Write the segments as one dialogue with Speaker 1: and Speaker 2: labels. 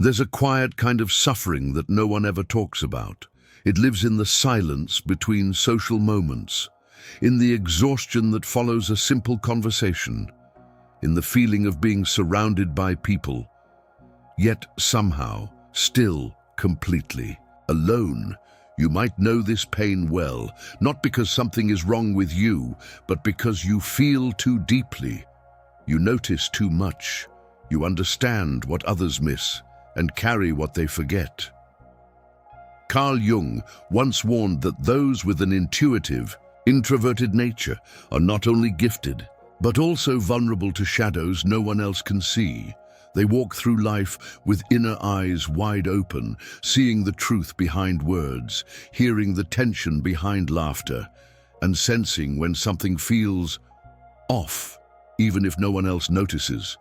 Speaker 1: There's a quiet kind of suffering that no one ever talks about. It lives in the silence between social moments, in the exhaustion that follows a simple conversation, in the feeling of being surrounded by people, yet somehow, still completely alone. You might know this pain well, not because something is wrong with you, but because you feel too deeply. You notice too much. You understand what others miss and carry what they forget. Carl Jung once warned that those with an intuitive, introverted nature are not only gifted, but also vulnerable to shadows no one else can see. They walk through life with inner eyes wide open, seeing the truth behind words, hearing the tension behind laughter, and sensing when something feels off, even if no one else notices.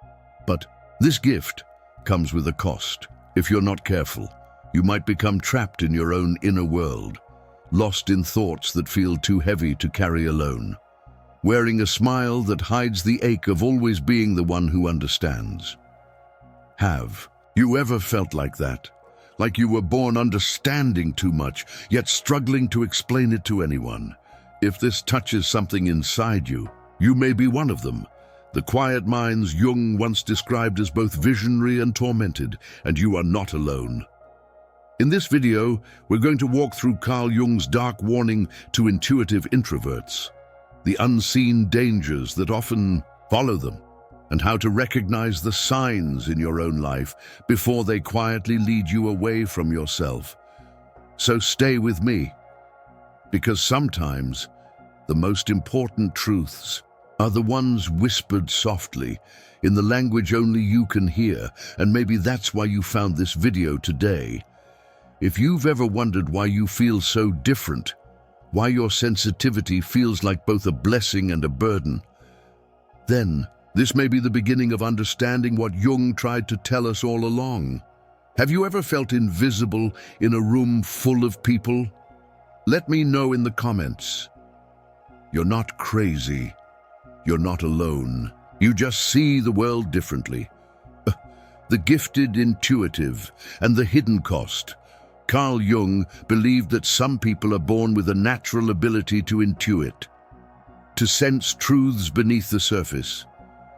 Speaker 1: But this gift comes with a cost. If you're not careful, you might become trapped in your own inner world, lost in thoughts that feel too heavy to carry alone, wearing a smile that hides the ache of always being the one who understands. Have you ever felt like that? Like you were born understanding too much, yet struggling to explain it to anyone? If this touches something inside you, you may be one of them. The quiet minds Jung once described as both visionary and tormented, and you are not alone. In this video, we're going to walk through Carl Jung's dark warning to intuitive introverts, the unseen dangers that often follow them, and how to recognize the signs in your own life before they quietly lead you away from yourself. So stay with me, because sometimes the most important truths are the ones whispered softly, in the language only you can hear, and maybe that's why you found this video today. If you've ever wondered why you feel so different, why your sensitivity feels like both a blessing and a burden, then this may be the beginning of understanding what Jung tried to tell us all along. Have you ever felt invisible in a room full of people? Let me know in the comments. You're not crazy. You're not alone. You just see the world differently. The gifted intuitive and the hidden cost. Carl Jung believed that some people are born with a natural ability to intuit, to sense truths beneath the surface,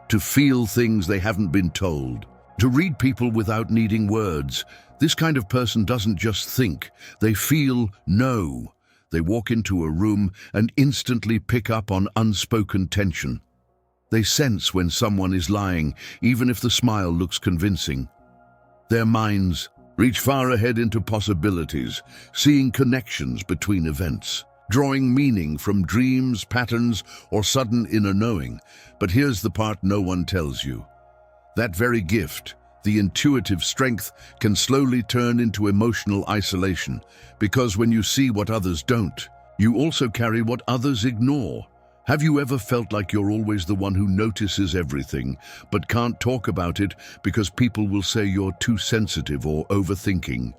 Speaker 1: to feel things they haven't been told, to read people without needing words. This kind of person doesn't just think, they feel no. They walk into a room and instantly pick up on unspoken tension. They sense when someone is lying, even if the smile looks convincing. Their minds reach far ahead into possibilities, seeing connections between events, drawing meaning from dreams, patterns, or sudden inner knowing. But here's the part no one tells you. That very gift, the intuitive strength, can slowly turn into emotional isolation, because when you see what others don't, you also carry what others ignore. Have you ever felt like you're always the one who notices everything, but can't talk about it because people will say you're too sensitive or overthinking?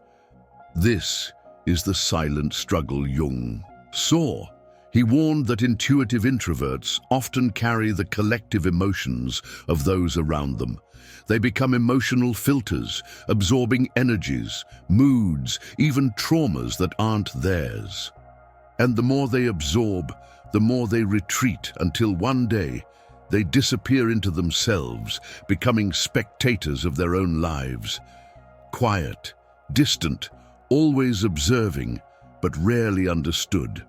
Speaker 1: This is the silent struggle Jung saw. He warned that intuitive introverts often carry the collective emotions of those around them. They become emotional filters, absorbing energies, moods, even traumas that aren't theirs. And the more they absorb, the more they retreat, until one day they disappear into themselves, becoming spectators of their own lives. Quiet, distant, always observing, but rarely understood.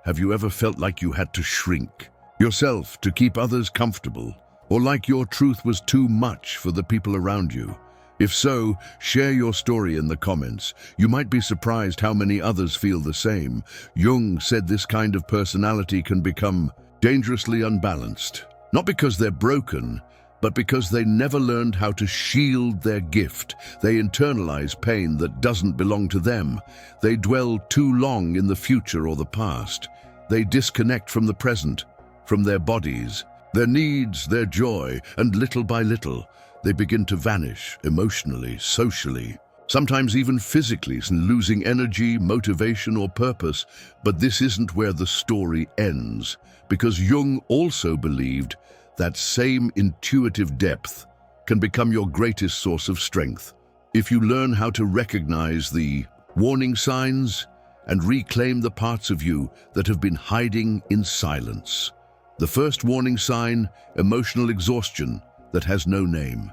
Speaker 1: Have you ever felt like you had to shrink yourself to keep others comfortable, or like your truth was too much for the people around you? If so, share your story in the comments. You might be surprised how many others feel the same. Jung said this kind of personality can become dangerously unbalanced, not because they're broken, but because they never learned how to shield their gift. They internalize pain that doesn't belong to them. They dwell too long in the future or the past. They disconnect from the present, from their bodies, their needs, their joy, and little by little, they begin to vanish emotionally, socially, sometimes even physically, losing energy, motivation, or purpose. But this isn't where the story ends, because Jung also believed that same intuitive depth can become your greatest source of strength. If you learn how to recognize the warning signs and reclaim the parts of you that have been hiding in silence. The first warning sign, emotional exhaustion that has no name.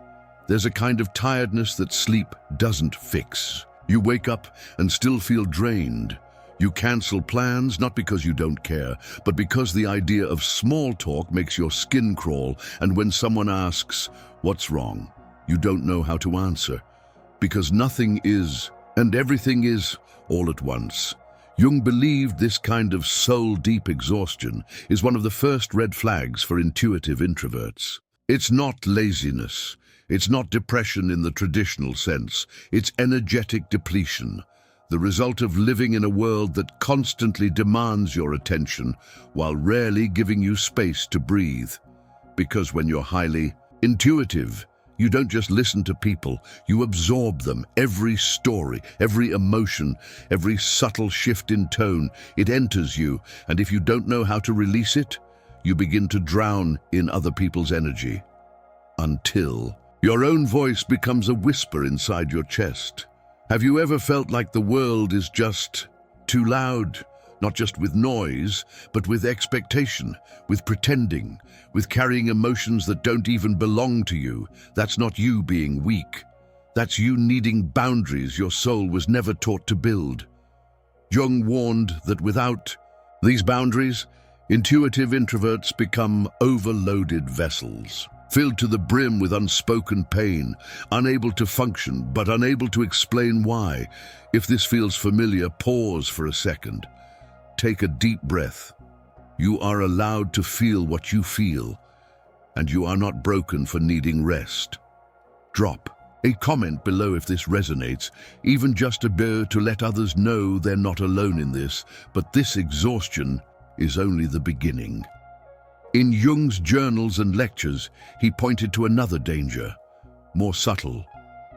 Speaker 1: There's a kind of tiredness that sleep doesn't fix. You wake up and still feel drained. You cancel plans not because you don't care, but because the idea of small talk makes your skin crawl, and when someone asks, "What's wrong?" you don't know how to answer. Because nothing is, and everything is, all at once. Jung believed this kind of soul-deep exhaustion is one of the first red flags for intuitive introverts. It's not laziness. It's not depression in the traditional sense. It's energetic depletion, the result of living in a world that constantly demands your attention while rarely giving you space to breathe. Because when you're highly intuitive, you don't just listen to people, you absorb them. Every story, every emotion, every subtle shift in tone, it enters you, and if you don't know how to release it, you begin to drown in other people's energy. Until your own voice becomes a whisper inside your chest. Have you ever felt like the world is just too loud? Not just with noise, but with expectation, with pretending, with carrying emotions that don't even belong to you. That's not you being weak. That's you needing boundaries your soul was never taught to build. Jung warned that without these boundaries, intuitive introverts become overloaded vessels, filled to the brim with unspoken pain, unable to function, but unable to explain why. If this feels familiar, pause for a second. Take a deep breath. You are allowed to feel what you feel, and you are not broken for needing rest. Drop a comment below if this resonates, even just a bit to let others know they're not alone in this, but this exhaustion is only the beginning. In Jung's journals and lectures, he pointed to another danger, more subtle,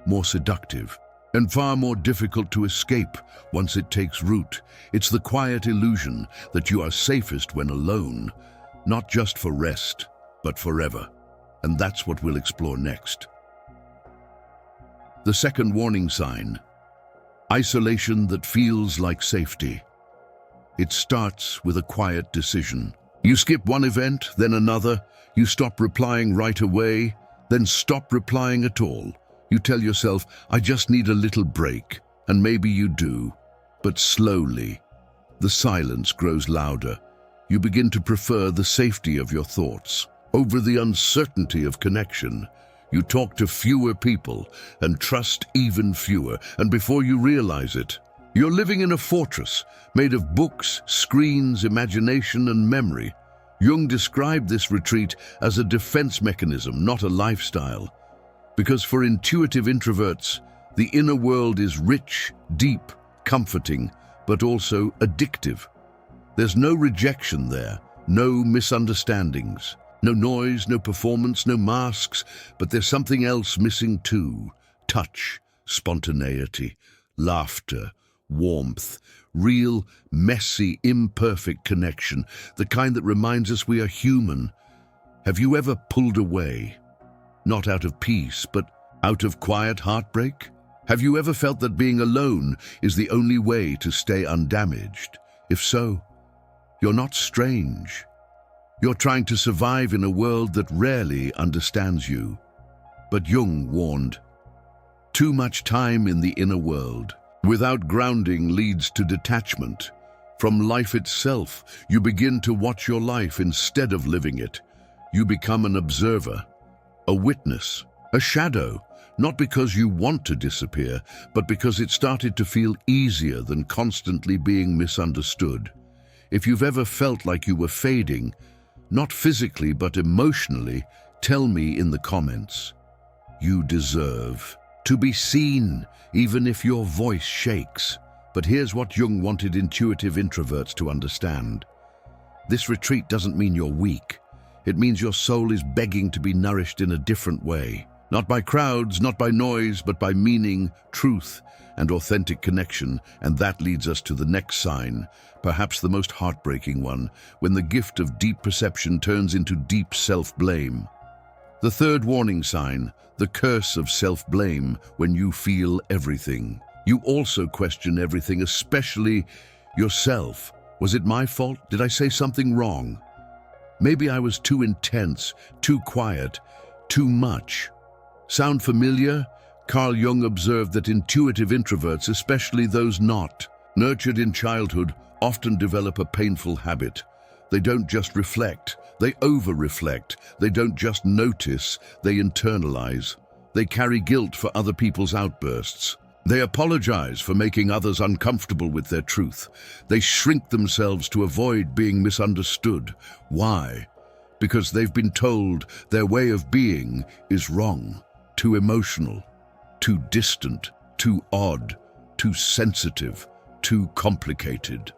Speaker 1: more seductive, and far more difficult to escape once it takes root. It's the quiet illusion that you are safest when alone, not just for rest, but forever. And that's what we'll explore next. The second warning sign, isolation that feels like safety. It starts with a quiet decision. You skip one event, then another. You stop replying right away, then stop replying at all. You tell yourself, I just need a little break, and maybe you do. But slowly, the silence grows louder. You begin to prefer the safety of your thoughts over the uncertainty of connection. You talk to fewer people and trust even fewer, and before you realize it, you're living in a fortress made of books, screens, imagination, and memory. Jung described this retreat as a defense mechanism, not a lifestyle. Because for intuitive introverts, the inner world is rich, deep, comforting, but also addictive. There's no rejection there, no misunderstandings, no noise, no performance, no masks, but there's something else missing too. Touch, spontaneity, laughter, warmth, real, messy, imperfect connection, the kind that reminds us we are human. Have you ever pulled away? Not out of peace, but out of quiet heartbreak? Have you ever felt that being alone is the only way to stay undamaged? If so, you're not strange. You're trying to survive in a world that rarely understands you. But Jung warned, too much time in the inner world without grounding leads to detachment. From life itself, you begin to watch your life instead of living it. You become an observer, a witness, a shadow, not because you want to disappear, but because it started to feel easier than constantly being misunderstood. If you've ever felt like you were fading, not physically but emotionally, tell me in the comments. You deserve to be seen, even if your voice shakes. But here's what Jung wanted intuitive introverts to understand. This retreat doesn't mean you're weak. It means your soul is begging to be nourished in a different way. Not by crowds, not by noise, but by meaning, truth, and authentic connection. And that leads us to the next sign, perhaps the most heartbreaking one, when the gift of deep perception turns into deep self-blame. The third warning sign, the curse of self-blame when you feel everything. You also question everything, especially yourself. Was it my fault? Did I say something wrong? Maybe I was too intense, too quiet, too much. Sound familiar? Carl Jung observed that intuitive introverts, especially those not nurtured in childhood, often develop a painful habit. They don't just reflect, they over-reflect. They don't just notice, they internalize. They carry guilt for other people's outbursts. They apologize for making others uncomfortable with their truth. They shrink themselves to avoid being misunderstood. Why? Because they've been told their way of being is wrong, too emotional, too distant, too odd, too sensitive, too complicated.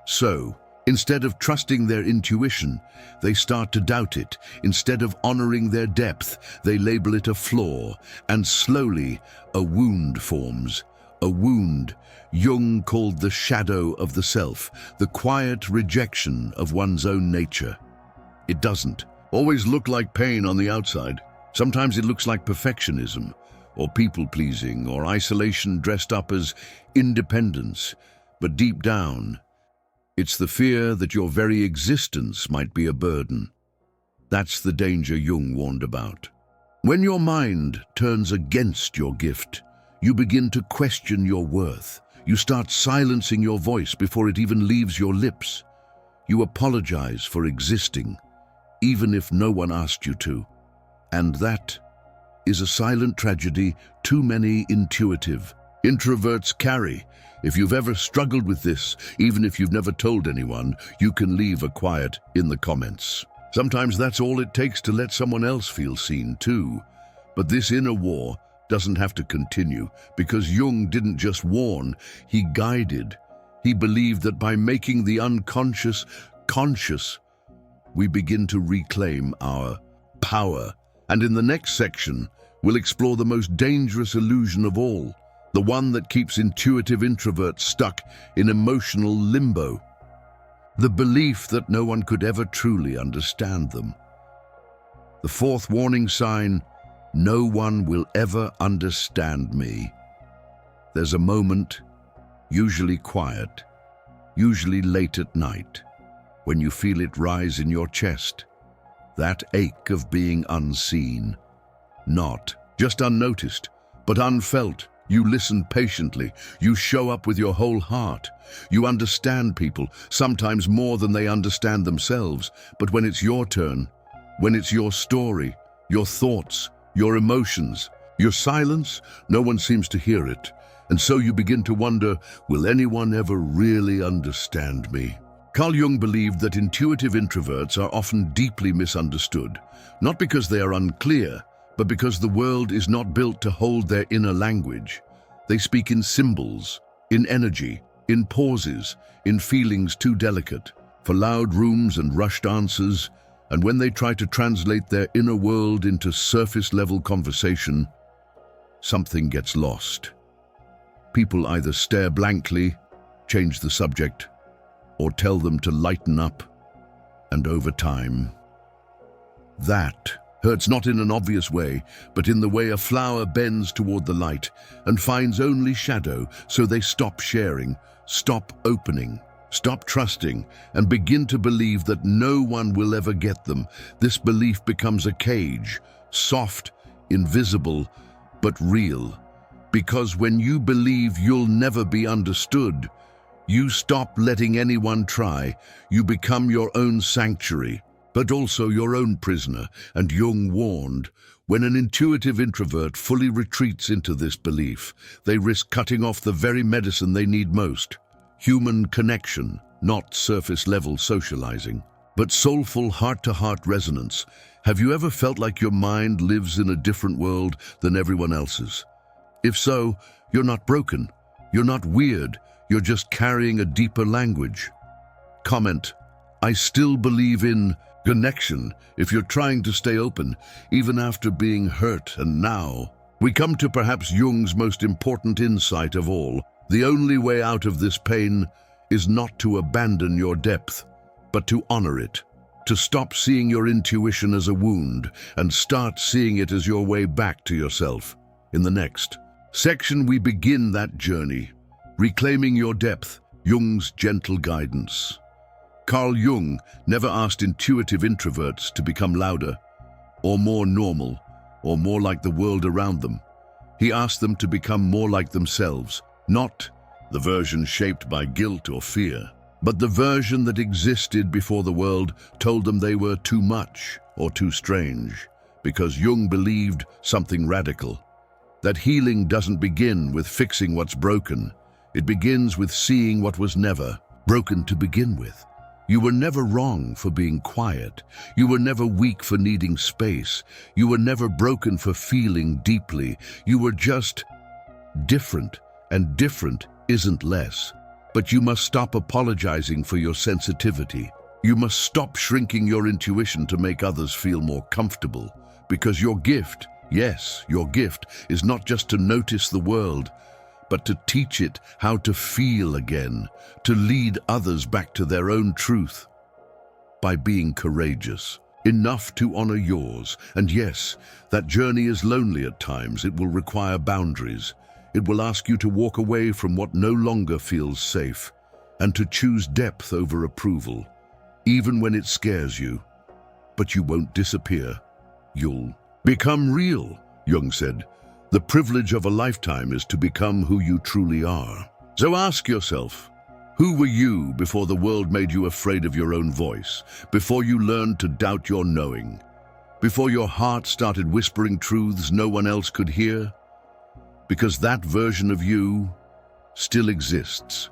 Speaker 1: So, instead of trusting their intuition, they start to doubt it. Instead of honoring their depth, they label it a flaw, and slowly a wound forms. A wound Jung called the shadow of the self, the quiet rejection of one's own nature. It doesn't always look like pain on the outside. Sometimes it looks like perfectionism, or people-pleasing, or isolation dressed up as independence. But deep down, it's the fear that your very existence might be a burden. That's the danger Jung warned about. When your mind turns against your gift, you begin to question your worth. You start silencing your voice before it even leaves your lips. You apologize for existing, even if no one asked you to. And that is a silent tragedy too many intuitive introverts carry. If you've ever struggled with this, even if you've never told anyone, you can leave a quiet in the comments. Sometimes that's all it takes to let someone else feel seen too. But this inner war doesn't have to continue, because Jung didn't just warn, he guided. He believed that by making the unconscious conscious, we begin to reclaim our power. And in the next section, we'll explore the most dangerous illusion of all, the one that keeps intuitive introverts stuck in emotional limbo. The belief that no one could ever truly understand them. The fourth warning sign, no one will ever understand me. There's a moment, usually quiet, usually late at night, when you feel it rise in your chest. That ache of being unseen, not just unnoticed, but unfelt. You listen patiently. You show up with your whole heart. You understand people, sometimes more than they understand themselves. But when it's your turn, when it's your story, your thoughts, your emotions, your silence, no one seems to hear it. And so you begin to wonder, will anyone ever really understand me? Carl Jung believed that intuitive introverts are often deeply misunderstood, not because they are unclear, but because the world is not built to hold their inner language. They speak in symbols, in energy, in pauses, in feelings too delicate, for loud rooms and rushed answers, and when they try to translate their inner world into surface-level conversation, something gets lost. People either stare blankly, change the subject, or tell them to lighten up, and over time, that hurts not in an obvious way, but in the way a flower bends toward the light and finds only shadow, so they stop sharing, stop opening, stop trusting, and begin to believe that no one will ever get them. This belief becomes a cage, soft, invisible, but real. Because when you believe you'll never be understood, you stop letting anyone try. You become your own sanctuary, but also your own prisoner. And Jung warned, when an intuitive introvert fully retreats into this belief, they risk cutting off the very medicine they need most. Human connection, not surface-level socializing, but soulful heart-to-heart resonance. Have you ever felt like your mind lives in a different world than everyone else's? If so, you're not broken, you're not weird, you're just carrying a deeper language. Comment, I still believe in connection if you're trying to stay open, even after being hurt. And now, we come to perhaps Jung's most important insight of all. The only way out of this pain is not to abandon your depth, but to honor it. to stop seeing your intuition as a wound and start seeing it as your way back to yourself. In the next section, we begin that journey, reclaiming your depth, Jung's gentle guidance. Carl Jung never asked intuitive introverts to become louder, or more normal, or more like the world around them. He asked them to become more like themselves, not the version shaped by guilt or fear, but the version that existed before the world told them they were too much or too strange, because Jung believed something radical, that healing doesn't begin with fixing what's broken. It begins with seeing what was never broken to begin with. You were never wrong for being quiet. You were never weak for needing space. You were never broken for feeling deeply. You were just different, and different isn't less. But you must stop apologizing for your sensitivity. You must stop shrinking your intuition to make others feel more comfortable. Because your gift, yes, your gift, is not just to notice the world, but to teach it how to feel again, to lead others back to their own truth. By being courageous, enough to honor yours. And yes, that journey is lonely at times. It will require boundaries. It will ask you to walk away from what no longer feels safe and to choose depth over approval, even when it scares you. But you won't disappear. You'll become real, Jung said. The privilege of a lifetime is to become who you truly are. So ask yourself, who were you before the world made you afraid of your own voice, before you learned to doubt your knowing, before your heart started whispering truths no one else could hear? Because that version of you still exists,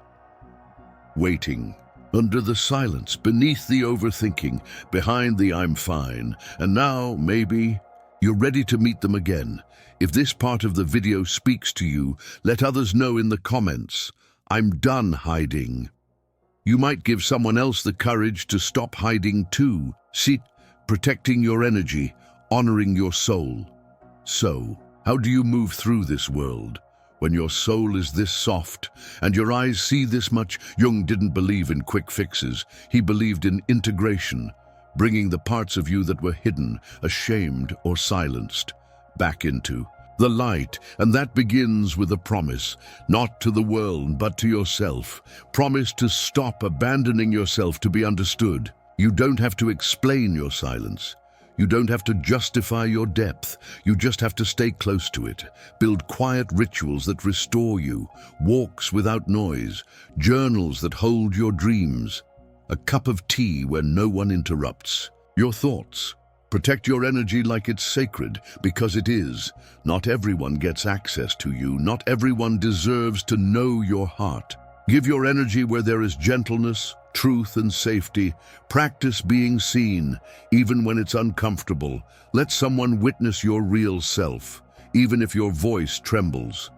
Speaker 1: waiting, under the silence, beneath the overthinking, behind the I'm fine. And now, maybe, you're ready to meet them again. If this part of the video speaks to you, let others know in the comments. I'm done hiding. You might give someone else the courage to stop hiding too. See, protecting your energy, honoring your soul. So, how do you move through this world when your soul is this soft and your eyes see this much? Jung didn't believe in quick fixes. He believed in integration, bringing the parts of you that were hidden, ashamed, or silenced back into the light. And that begins with a promise, not to the world, but to yourself. Promise to stop abandoning yourself to be understood. You don't have to explain your silence. You don't have to justify your depth. You just have to stay close to it. Build quiet rituals that restore you, walks without noise, journals that hold your dreams, a cup of tea where no one interrupts your thoughts. Protect your energy like it's sacred, because it is. Not everyone gets access to you. Not everyone deserves to know your heart. Give your energy where there is gentleness, truth, and safety. Practice being seen, even when it's uncomfortable. Let someone witness your real self, even if your voice trembles,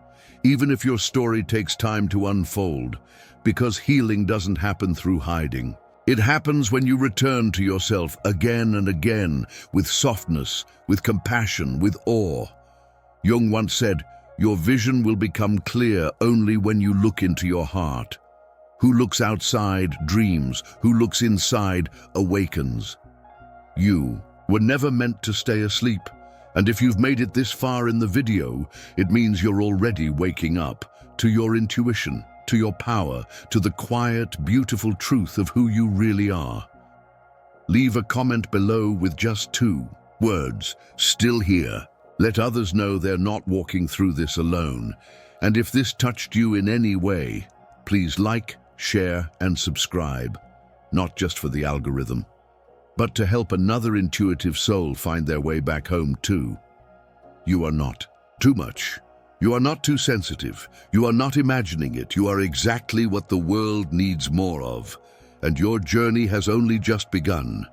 Speaker 1: even if your story takes time to unfold, because healing doesn't happen through hiding. It happens when you return to yourself again and again, with softness, with compassion, with awe. Jung once said, "Your vision will become clear only when you look into your heart." Who looks outside dreams. Who looks inside awakens. You were never meant to stay asleep. And if you've made it this far in the video, it means you're already waking up to your intuition, to your power, to the quiet, beautiful truth of who you really are. Leave a comment below with just 2 words, "Still here." Let others know they're not walking through this alone. And if this touched you in any way, please like, share, and subscribe, not just for the algorithm, but to help another intuitive soul find their way back home too. You are not too much. You are not too sensitive. You are not imagining it. You are exactly what the world needs more of. And your journey has only just begun.